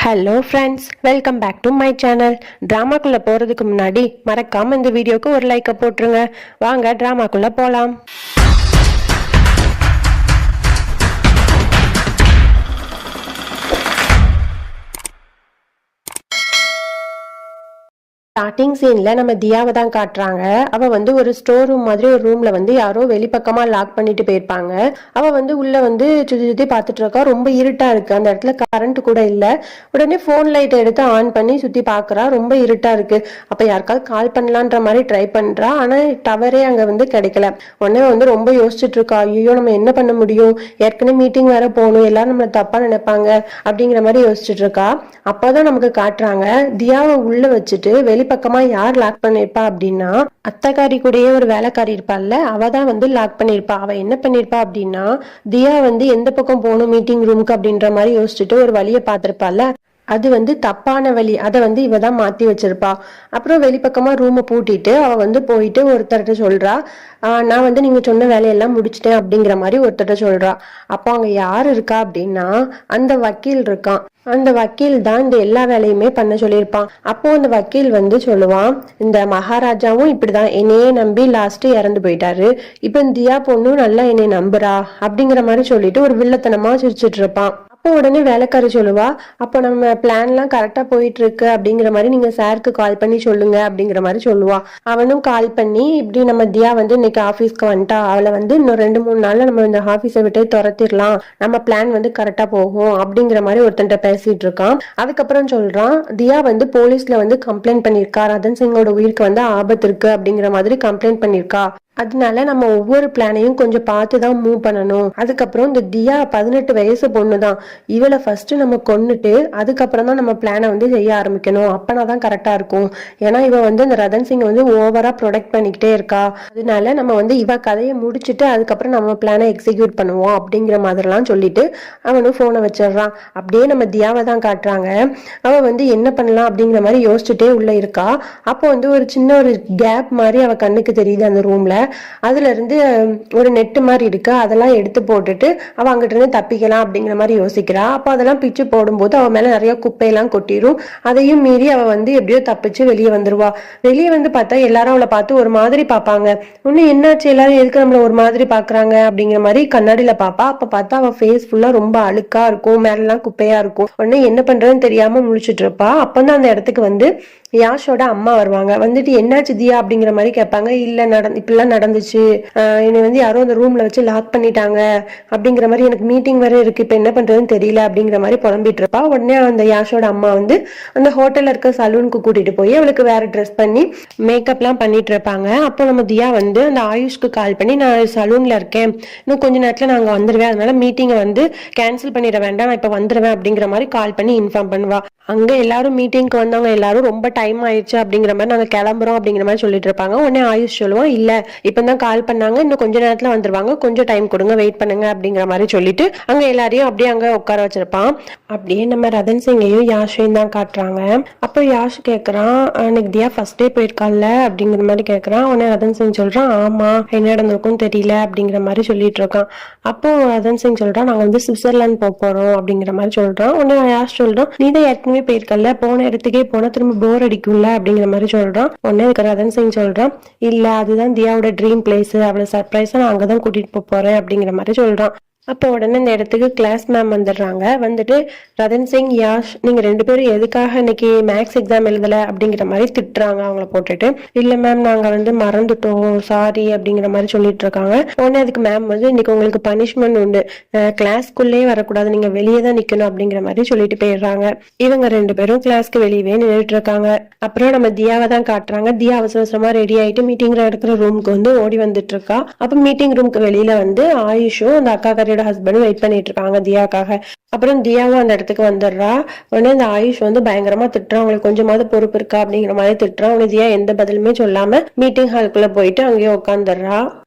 Hello friends, welcome back to my channel. ட்ராமாக்குள்ளே போகிறதுக்கு முன்னாடி மறக்காமல் இந்த வீடியோக்கு ஒரு லைக்கை போட்டுருங்க. வாங்க ட்ராமாக்குள்ளே போகலாம். ஸ்டார்டிங் சீன்ல நம்ம தியாவை தான் காட்டுறாங்க. அவ வந்து ஒரு ஸ்டோர் ரூம் மாதிரி ஒரு ரூம்ல வந்து யாரோ வெளிப்பக்கமா லாக் பண்ணிட்டு போயிருப்பாங்க. அவ வந்து உள்ள வந்து சுத்தி சுத்தி பாத்துட்டு இருக்கா. ரொம்ப இருட்டா இருக்கு, அந்த இடத்துல கரண்ட் கூட இல்ல. உடனே போன் லைட் எடுத்து ஆன் பண்ணி சுத்தி பாக்குறா. ரொம்ப இருட்டா இருக்கு. அப்ப யாருக்காவது கால் பண்ணலான்ற மாதிரி ட்ரை பண்றா. ஆனா டவரே அங்க வந்து கிடைக்கல. உடனே வந்து ரொம்ப யோசிச்சுட்டு இருக்கா. ஐயோ, நம்ம என்ன பண்ண முடியும், ஏற்கனவே மீட்டிங் வேற போகணும், எல்லாரும் நம்மள தப்பா நினைப்பாங்க அப்படிங்கிற மாதிரி யோசிச்சுட்டு இருக்கா. அப்பதான் நமக்கு காட்டுறாங்க, தியாவை உள்ள வச்சுட்டு பக்கமா யார் லாக் பண்ணிருப்பா அப்படின்னா, அத்தக்காரி கூடயே ஒரு வேலைக்காரி இருப்பாள்ல, அவ தான் வந்து லாக் பண்ணிருப்பா. அவ என்ன பண்ணிருப்பா அப்படின்னா, தியா வந்து எந்த பக்கம் போகணும் மீட்டிங் ரூமுக்கு அப்படின்ற மாதிரி யோசிச்சுட்டு ஒரு வழியை பார்த்திருப்பாள்ல, அது வந்து தப்பான வழி. அதை வந்து இவ தான் மாத்தி வச்சிருப்பா. அப்புறம் வெளிப்பக்கமா ரூமை பூட்டிட்டு அவ வந்து போயிட்டு ஒருத்தர்கிட்ட சொல்றா, நான் வந்து நீங்க சொன்ன வேலையெல்லாம் முடிச்சிட்டேன் அப்படிங்கிற மாதிரி ஒருத்தர்கிட்ட சொல்றா. அப்போ அங்க யாரு இருக்கா அப்படின்னா, அந்த வக்கீல் இருக்கான். அந்த வக்கீல் தான் இந்த எல்லா வேலையுமே பண்ண சொல்லியிருப்பான். அப்போ அந்த வக்கீல் வந்து சொல்லுவான், இந்த மகாராஜாவும் இப்படிதான் என்னையே நம்பி லாஸ்ட் இறந்து போயிட்டாரு, இப்ப தியா பொண்ணும் நல்லா என்னை நம்புறா அப்படிங்கிற மாதிரி சொல்லிட்டு ஒரு வில்லத்தனமா சிரிச்சிட்டு இருப்பான். உடனே வேலைக்காரி சொல்லுவா, அப்போ நம்ம பிளான் எல்லாம் கரெக்டா போயிட்டு இருக்கு அப்படிங்கிற மாதிரி நீங்க சாருக்கு கால் பண்ணி சொல்லுங்க அப்படிங்கிற மாதிரி சொல்லுவா. அவனும் கால் பண்ணி, இப்படி நம்ம தியா வந்து இன்னைக்கு ஆபீஸ்க்கு வந்துட்டா, அவளை வந்து இன்னும் 2-3 நாள்ல நம்ம இந்த ஆபீஸை விட்டு துரத்திடலாம், நம்ம பிளான் வந்து கரெக்டா போகும் அப்படிங்கிற மாதிரி ஒருத்தன்ட்ட பேசிட்டு இருக்கான். அதுக்கப்புறம் சொல்றான், தியா வந்து போலீஸ்ல வந்து கம்ப்ளைண்ட் பண்ணிருக்கா, ரதன் சிங்கோட உயிருக்கு வந்து ஆபத்து இருக்கு அப்படிங்கிற மாதிரி கம்ப்ளைண்ட் பண்ணிருக்கா. அதனால நம்ம ஒவ்வொரு பிளானையும் கொஞ்சம் பார்த்துதான் மூவ் பண்ணணும். அதுக்கப்புறம் இந்த தியா 18 வயசு பொண்ணுதான், இவளை ஃபர்ஸ்ட் நம்ம கொன்னுட்டு அதுக்கப்புறம் தான் நம்ம பிளானை வந்து செய்ய ஆரம்பிக்கணும். அப்பனாதான் கரெக்டா இருக்கும். ஏன்னா இவ வந்து அந்த ரதன் சிங் வந்து ஓவரா ப்ரொடெக்ட் பண்ணிக்கிட்டே இருக்கா. அதனால நம்ம வந்து இவ கதையை முடிச்சுட்டு அதுக்கப்புறம் நம்ம பிளானை எக்ஸிக்யூட் பண்ணுவோம் அப்படிங்கிற மாதிரிலாம் சொல்லிட்டு அவனும் போனை வச்சிடறான். அப்படியே நம்ம தியாவை தான் காட்டுறாங்க. அவ வந்து என்ன பண்ணலாம் அப்படிங்கிற மாதிரி யோசிச்சுட்டே உள்ள இருக்கா. அப்போ வந்து ஒரு சின்ன ஒரு கேப் மாதிரி அவ கண்ணுக்கு தெரியுது அந்த ரூம்ல. அதுல இருந்து ஒரு நெட்டு மாதிரி இருக்கு, அதெல்லாம் எடுத்து போட்டுட்டு அவ அங்கிட்ட இருந்து தப்பிக்கலாம் அப்படிங்கிற மாதிரி யோசிக்கிறா. அப்போ அதெல்லாம் பிச்சு போடும்போது அவ மேல நிறைய குப்பையெல்லாம் கொட்டிரும். அதையும் மீறி அவ வந்து எப்படியோ தப்பிச்சு வெளியே வந்துருவா. வெளியே வந்து பார்த்தா எல்லாரும் அவளை பார்த்து ஒரு மாதிரி பார்ப்பாங்க. இன்னும் என்னாச்சு, எல்லாரும் எதுக்கு நம்மள ஒரு மாதிரி பாக்குறாங்க அப்படிங்கிற மாதிரி கண்ணாடியில பாப்பா. அப்ப பார்த்தா அவ ஃபேஸ் ஃபுல்லா ரொம்ப அழுக்கா இருக்கும், மேலாம் குப்பையா இருக்கும். உடனே என்ன பண்றதுன்னு தெரியாம முழிச்சிட்டு இருப்பா. அப்பதான் அந்த இடத்துக்கு வந்து யாஷோட அம்மா வருவாங்க. வந்துட்டு என்னாச்சு தியா அப்படிங்கிற மாதிரி கேட்பாங்க. இல்ல இப்படிலாம் நடந்துச்சு, என்னை வந்து யாரோ அந்த ரூம்ல வச்சு லாக் பண்ணிட்டாங்க அப்படிங்கிற மாதிரி, எனக்கு மீட்டிங் வேற இருக்கு, இப்ப என்ன பண்றதுன்னு தெரியல அப்படிங்கிற மாதிரி புலம்பிட்டு இருப்பா. உடனே அந்த யாஷோட அம்மா வந்து அந்த ஹோட்டல்ல இருக்க சலூனுக்கு கூட்டிட்டு போய் அவளுக்கு வேற ட்ரெஸ் பண்ணி மேக்கப் எல்லாம் பண்ணிட்டு இருப்பாங்க. அப்போ நம்ம தியா வந்து அந்த ஆயுஷ்க்கு கால் பண்ணி, நான் சலூன்ல இருக்கேன், இன்னும் கொஞ்ச நேரத்துல நான் அங்க வந்துருவேன், அதனால மீட்டிங்கை வந்து கேன்சல் பண்ணிட வேண்டாம், நான் இப்ப வந்துருவேன் அப்படிங்கிற மாதிரி கால் பண்ணி இன்ஃபார்ம் பண்ணுவா. அங்க எல்லாரும் மீட்டிங்க்கு வந்தவங்க எல்லாரும் ரொம்ப டைம் ஆயிடுச்சு அப்படிங்கிற மாதிரி நாங்க கிளம்புறோம் அப்படிங்கிற மாதிரி சொல்லிட்டு இருப்பாங்க. உடனே ஆயுஷ் சொல்லுவோம், இல்ல இப்பதான் கால் பண்ணாங்க, இன்னும் கொஞ்ச நேரத்துல வந்துருவாங்க, கொஞ்சம் டைம் கொடுங்க, வெயிட் பண்ணுங்க அப்படிங்கிற மாதிரி சொல்லிட்டு அங்க எல்லாரையும் அப்படியே அங்க உட்கார வச்சிருப்பான். அப்படியே நம்ம ரதன் சிங்கையும் யாஷையும் தான் காட்டுறாங்க. அப்போ யாஷ் கேக்குறான், அன்னைக்கு தியா ஃபர்ஸ்ட் டே போயிருக்கால அப்படிங்கிற மாதிரி கேக்குறான். உடனே ரதன் சிங் சொல்றான், ஆமா என்ன நடந்திருக்கும் தெரியல அப்படிங்கிற மாதிரி சொல்லிட்டு இருக்கான். அப்போ ரதன் சிங் சொல்றான், நாங்க வந்து சுவிட்சர்லாந்து போறோம் அப்படிங்கிற மாதிரி சொல்றான். உடனே யாஷ் சொல்றான், நீ தான் ஏற்கனவே போயிருக்கல, போன இடத்துக்கே போனா திரும்ப போர் அடிக்கும்ல அப்படிங்கிற மாதிரி சொல்றான். உடனே ரதன் சிங் சொல்றான், இல்ல அதுதான் தியாவோட ட்ரீம் பிளேஸ், அவளை சர்ப்ரைஸா நான் அங்கதான் கூட்டிட்டு போறேன் அப்படிங்கிற மாதிரி சொல்றான். அப்போ உடனே இந்த இடத்துக்கு கிளாஸ் மேம் வந்துடுறாங்க. வந்துட்டு ரதன் சிங், யாஷ், நீங்க 2 பேரும் எதுக்காக இன்னைக்கு மேக்ஸ் எக்ஸாம் எழுதல அப்படிங்கிற மாதிரி திட்டுறாங்க அவங்கள போட்டுட்டு. இல்ல மேம், நாங்க வந்து மறந்துட்டோம், சாரி அப்படிங்கிற மாதிரி சொல்லிட்டு இருக்காங்க. உடனே அதுக்கு மேம் வந்து, இன்னைக்கு உங்களுக்கு பனிஷ்மெண்ட் உண்டு, கிளாஸ்க்குள்ளே வரக்கூடாது, நீங்க வெளியே தான் நிக்கணும் அப்படிங்கிற மாதிரி சொல்லிட்டு போயிடுறாங்க. இவங்க 2 பேரும் கிளாஸ்க்கு வெளியவே நின்றுட்டு இருக்காங்க. அப்புறம் நம்ம தியாவை தான் காட்டுறாங்க. தியா அவசர அவசரமா ரெடி ஆயிட்டு மீட்டிங் நடக்கிற ரூமுக்கு வந்து ஓடி வந்துட்டு இருக்கா. அப்ப மீட்டிங் ரூமுக்கு வெளியில வந்து ஆயுஷும் அந்த அக்கா ஹஸ்பண்டும் வெயிட் பண்ணிட்டு இருக்காங்க தியாக்காக. அப்புறம் தியாவும் அந்த இடத்துக்கு வந்துடுறா. உடனே இந்த ஆயுஷ் வந்து பயங்கரமா திட்டுறான், அவங்களுக்கு கொஞ்சமாவது பொறுப்பு இருக்கா அப்படிங்கிற மாதிரி திட்டுறான். உடனே தியா எந்த பதிலுமே சொல்லாம மீட்டிங் ஹாலுக்குள்ள போயிட்டு அங்கேயே உட்காந்துடுறா.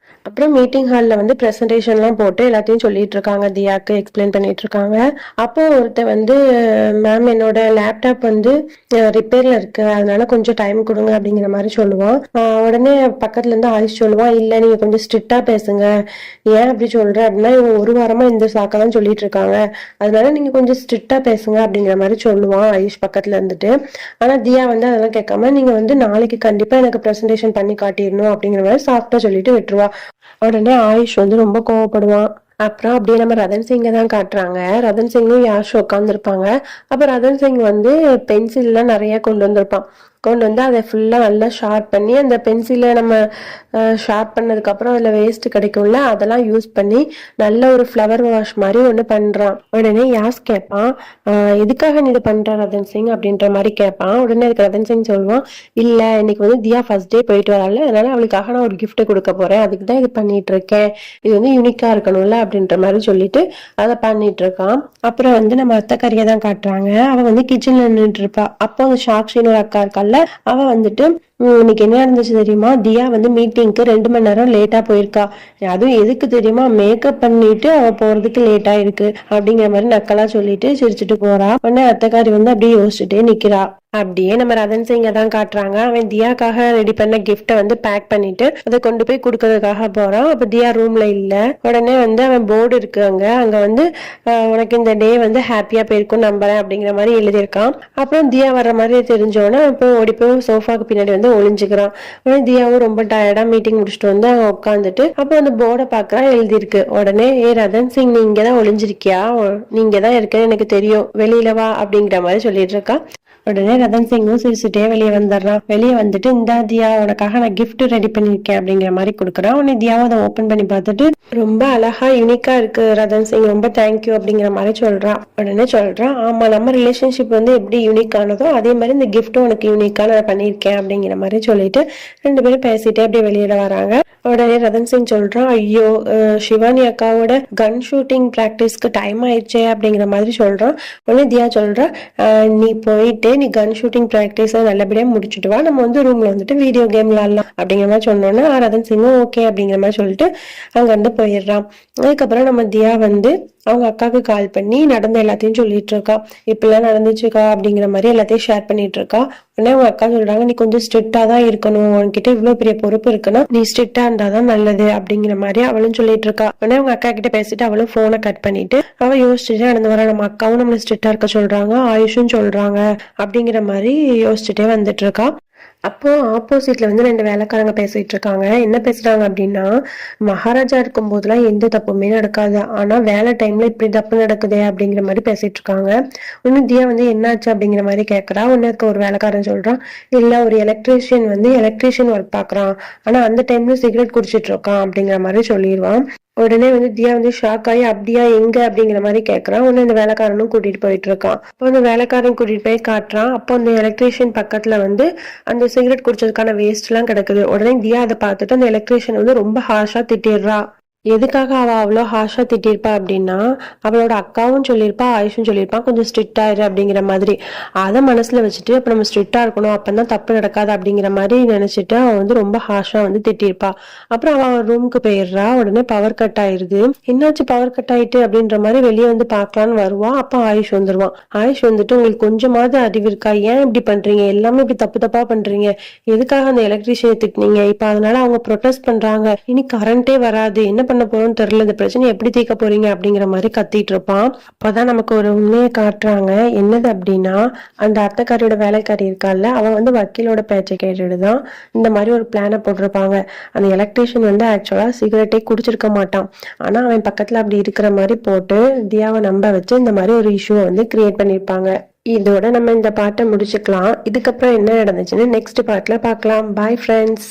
அப்புறம் மீட்டிங் ஹால்ல வந்து ப்ரெசன்டேஷன்லாம் போட்டு எல்லாத்தையும் சொல்லிட்டு இருக்காங்க, தியாக்கு எக்ஸ்பிளைன் பண்ணிட்டு இருக்காங்க. அப்போ ஒருத்தர் வந்து, மேம் என்னோட லேப்டாப் வந்து ரிப்பேர்ல இருக்கு, அதனால கொஞ்சம் டைம் கொடுங்க அப்படிங்கிற மாதிரி சொல்லுவான். உடனே பக்கத்துல இருந்து ஆயுஷ் சொல்லுவான், இல்ல நீங்க கொஞ்சம் ஸ்ட்ரிக்டா பேசுங்க, ஏன் அப்படி சொல்ற அப்படின்னா இவங்க ஒரு வாரமா இந்த சாக்கெல்லாம் சொல்லிட்டு இருக்காங்க, அதனால நீங்க கொஞ்சம் ஸ்ட்ரிக்டா பேசுங்க அப்படிங்கிற மாதிரி சொல்லுவான் ஆயுஷ் பக்கத்துல இருந்துட்டு. ஆனா தியா வந்து அதெல்லாம் கேட்காம, நீங்க வந்து நாளைக்கு கண்டிப்பா எனக்கு ப்ரெசன்டேஷன் பண்ணி காட்டிடணும் அப்படிங்கிற மாதிரி சாஃப்டா சொல்லிட்டு விட்டுருவா. உடனே ஆயுஷ் வந்து ரொம்ப கோவப்படுவான். அப்புறம் அப்படியே நம்ம ரதன் சிங்கை தான் காட்டுறாங்க. ரதன் சிங்கும் யாஷ் உட்காந்துருப்பாங்க. அப்ப ரதன் சிங் வந்து பென்சில்லாம் நிறைய கொண்டு வந்திருப்பான். கொண்டு வந்து அதை ஃபுல்லா நல்லா ஷார்ப் பண்ணி, அந்த பென்சிலை நம்ம ஷார்ப் பண்ணதுக்கு அப்புறம் அதுல வேஸ்ட் கிடைக்கும்ல, அதெல்லாம் யூஸ் பண்ணி நல்ல ஒரு ஃப்ளவர் வாஷ் மாதிரி ஒண்ணு பண்றான். உடனே யாஸ் கேட்பான், எதுக்காக நீ இது பண்ற ரதன் சிங் அப்படின்ற மாதிரி கேட்பான். உடனே அதுக்கு ரதன் சிங் சொல்லுவான், இல்ல இன்னைக்கு வந்து தியா ஃபர்ஸ்ட் டே போயிட்டு வரால, அதனால அவளுக்காக நான் ஒரு கிஃப்ட் கொடுக்க போறேன், அதுக்கு தான் இது பண்ணிட்டு இருக்கேன், இது வந்து யூனிக்கா இருக்கணும்ல அப்படின்ற மாதிரி சொல்லிட்டு அதை பண்ணிட்டு இருக்கான். அப்புறம் வந்து நம்ம அத்தைக்கறியை தான் காட்டுறாங்க. அவ வந்து கிச்சன்ல நின்றுட்டு இருப்பா. அப்போ அந்த சாக்ஷின்னு ஒரு அக்கா இருக்கால, அவ வந்துட்டு இன்னைக்கு என்ன நடந்துச்சு தெரியுமா, தியா வந்து மீட்டிங்க்கு 2 மணி நேரம் லேட்டா போயிருக்கா, அதுவும் எதுக்கு தெரியுமா, மேக்கப் பண்ணிட்டு அவ போறதுக்கு லேட்டா இருக்கு அப்படிங்கிற மாதிரி நக்கலா சொல்லிட்டு சிரிச்சுட்டு போறா. உடனே அத்தைக்காரி வந்து அப்படியே யோசிச்சுட்டே நிக்கிறா. அப்படியே நம்ம ரதன் சிங்கை தான் காட்டுறாங்க. அவன் தியாக்காக ரெடி பண்ண கிஃப்ட வந்து பேக் பண்ணிட்டு அதை கொண்டு போய் கொடுக்கறதுக்காக போறான். அப்ப தியா ரூம்ல இல்ல. உடனே வந்து அவன் போர்டு இருக்கு அங்க அங்க வந்து உனக்கு இந்த டே வந்து ஹாப்பியா போயிருக்கும் நம்புறேன் அப்படிங்கிற மாதிரி எழுதியிருக்கான். அப்புறம் தியா வர்ற மாதிரி தெரிஞ்சோன்னா இப்போ ஓடி போய் சோஃபாக்கு பின்னாடி வந்து ஒளிஞ்சுக்கிறான். உடனே தியாவும் ரொம்ப டயர்டா மீட்டிங் முடிச்சுட்டு வந்து அவன் உட்காந்துட்டு அப்போ அந்த போர்டை பாக்குறான், எழுதியிருக்கு. உடனே ரதன் சிங் நீ இங்கதான் ஒளிஞ்சிருக்கியா, நீங்க தான் இருக்கேன்னு எனக்கு தெரியும், வெளியில வா அப்படிங்கிற மாதிரி சொல்லிட்டு இருக்கா. உடனே ரதன் சிங்கும் சிரிச்சுட்டே வெளியே வந்துடுறான். வெளியே வந்துட்டு, இந்த தியா உனக்காக நான் கிஃப்ட் ரெடி பண்ணிருக்கேன் அப்படிங்கிற மாதிரி கொடுக்குறான். உடனே தியாவை அதை ஓபன் பண்ணி பார்த்துட்டு ரொம்ப அழகா யூனிக்கா இருக்கு ரதன் சிங், ரொம்ப தேங்க்யூ அப்படிங்கிற மாதிரி சொல்றான். உடனே சொல்றான், ஆமா நம்ம ரிலேஷன்ஷிப் வந்து எப்படி யூனிக் ஆனதோ அதே மாதிரி இந்த கிஃப்ட்டும் உனக்கு யூனிக்கா நான் பண்ணியிருக்கேன் அப்படிங்கிற மாதிரி சொல்லிட்டு 2 பேரும் பேசிட்டே அப்படியே வெளியில வராங்க. உடனே ரதன் சிங் சொல்றான், ஐயோ சிவானி அக்காவோட கன் ஷூட்டிங் பிராக்டிஸ்க்கு டைம் ஆயிடுச்சே அப்படிங்கிற மாதிரி சொல்றான். உடனே தியா சொல்றா, நீ போயிட்டு நீ கன் ஷூட்டிங் பிராக்டிஸ் நல்லபடியா முடிச்சுட்டு வா, நம்ம வந்து ரூம்ல வந்துட்டு வீடியோ கேம் விளாடலாம் அப்படிங்கிற மாதிரி சொன்னோன்னா ரதன் சிங்கும் ஓகே அப்படிங்கிற மாதிரி சொல்லிட்டு அங்க இருந்து போயிடுறான். அதுக்கப்புறம் நம்ம தியா வந்து அவங்க அக்காவுக்கு கால் பண்ணி நடந்த எல்லாத்தையும் சொல்லிட்டு இருக்கா. இப்பெல்லாம் நடந்துச்சுக்கா அப்படிங்கிற மாதிரி எல்லாத்தையும் ஷேர் பண்ணிட்டு இருக்கா. உடனே அவங்க அக்கா சொல்றாங்க, நீ கொஞ்சம் ஸ்ட்ரிக்டா தான் இருக்கணும், உன்கிட்ட இவ்வளவு பெரிய பொறுப்பு இருக்குன்னா நீ ஸ்ட்ரிக்டா இருந்தாதான் நல்லது அப்படிங்கிற மாதிரி அவளும் சொல்லிட்டு இருக்கா. உடனே அவங்க அக்கா கிட்ட பேசிட்டு அவளும் போனை கட் பண்ணிட்டு அவ யோசிச்சுட்டு நடந்து வர, நம்ம அக்காவும் நம்மள ஸ்ட்ரிக்டா இருக்க சொல்றாங்க, ஆயுஷும் சொல்றாங்க அப்படிங்கிற மாதிரி யோசிச்சுட்டே வந்துட்டு இருக்கா. அப்போ ஆப்போசிட்ல வந்து 2 வேலைக்காரங்க பேசிட்டு இருக்காங்க. என்ன பேசுறாங்க அப்படின்னா, மகாராஜா இருக்கும் போதெல்லாம் எந்த தப்புமே நடக்காது, ஆனா வேலை டைம்ல இப்படி தப்பு நடக்குதே அப்படிங்கிற மாதிரி பேசிட்டு இருக்காங்க. இன்னும் தியா வந்து என்னாச்சு அப்படிங்கிற மாதிரி கேட்கறா. ஒன்னு இருக்க ஒரு வேலைக்காரன் சொல்றான், இல்ல ஒரு எலக்ட்ரீஷியன் வந்து எலக்ட்ரீஷியன் ஒர்க் பாக்குறான், ஆனா அந்த டைம்ல சிகரெட் குடிச்சிட்டு இருக்கான் அப்படிங்கிற மாதிரி சொல்லிடுவான். உடனே வந்து தியா வந்து ஷாக் ஆகி, அப்படியா எங்க அப்படிங்கிற மாதிரி கேட்கறான். உடனே இந்த வேலைக்காரனும் கூட்டிட்டு போயிட்டு இருக்கான். அப்போ அந்த வேலைக்காரன் கூட்டிட்டு போய் காட்டுறான். அப்போ அந்த எலக்ட்ரீஷியன் பக்கத்துல வந்து அந்த சிகரெட் குடிச்சதுக்கான வேஸ்ட் எல்லாம் கிடக்குது. உடனே தியா அதை பார்த்துட்டு அந்த எலக்ட்ரீஷியன் வந்து ரொம்ப ஹார்ஷா திட்டிடுறா. எதுக்காக அவ அவ்வளோ ஹார்ஷா திட்டிருப்பா அப்படின்னா, அவளோட அக்காவும் சொல்லியிருப்பா, ஆயுஷும் சொல்லியிருப்பா, கொஞ்சம் ஸ்ட்ரிக்ட் ஆயிரு அப்படிங்கிற மாதிரி. அதை மனசுல வச்சுட்டு அப்ப நம்ம ஸ்ட்ரிக்டா இருக்கணும், அப்பதான் தப்பு நடக்காது அப்படிங்கிற மாதிரி நினைச்சிட்டு அவ வந்து ரொம்ப ஹார்ஷா வந்து திட்டிருப்பா. அப்புறம் அவ ரூமுக்கு போயிடுறா. உடனே பவர் கட் ஆயிருது. என்னாச்சு பவர் கட் ஆயிட்டு அப்படின்ற மாதிரி வெளியே வந்து பாக்கலான்னு வருவா. அப்ப ஆயுஷ் வந்துருவான். ஆயுஷ் வந்துட்டு, உங்களுக்கு கொஞ்சமாவது அறிவு இருக்கா, ஏன் இப்படி பண்றீங்க, எல்லாமே இப்படி தப்பு தப்பா பண்றீங்க, எதுக்காக அந்த எலக்ட்ரீஷியனை திட்டினீங்க, இப்ப அதனால அவங்க ப்ரொடெஸ்ட் பண்றாங்க, இனி கரண்டே வராது, என்ன பண்ண போறோம்னு தெரியல, இந்த பிரச்சனை எப்படி தீர்க்க போறீங்க அப்படிங்கிற மாதிரி கத்திட்டு இருப்பான். அப்பதான் நமக்கு ஒரு உண்மையை காட்டுறாங்க. என்னது அப்படின்னா, அந்த அத்தைக்காரியோட வேலைக்காரி இருக்கால, அவன் வந்து வக்கீலோட பேச்சை கேட்டுட்டுதான் இந்த மாதிரி ஒரு பிளானை போட்டிருப்பாங்க. அந்த எலக்ட்ரீஷியன் வந்து ஆக்சுவலா சிகரெட்டே குடிச்சிருக்க மாட்டான், ஆனா அவன் பக்கத்துல அப்படி இருக்கிற மாதிரி போட்டு தியாவை நம்ப வச்சு இந்த மாதிரி ஒரு இஷ்யூவை வந்து கிரியேட் பண்ணிருப்பாங்க. இதோட நம்ம இந்த பாட்டை முடிச்சுக்கலாம். இதுக்கப்புறம் என்ன நடந்துச்சுன்னு நெக்ஸ்ட் பார்ட்ல பார்க்கலாம். Bye friends.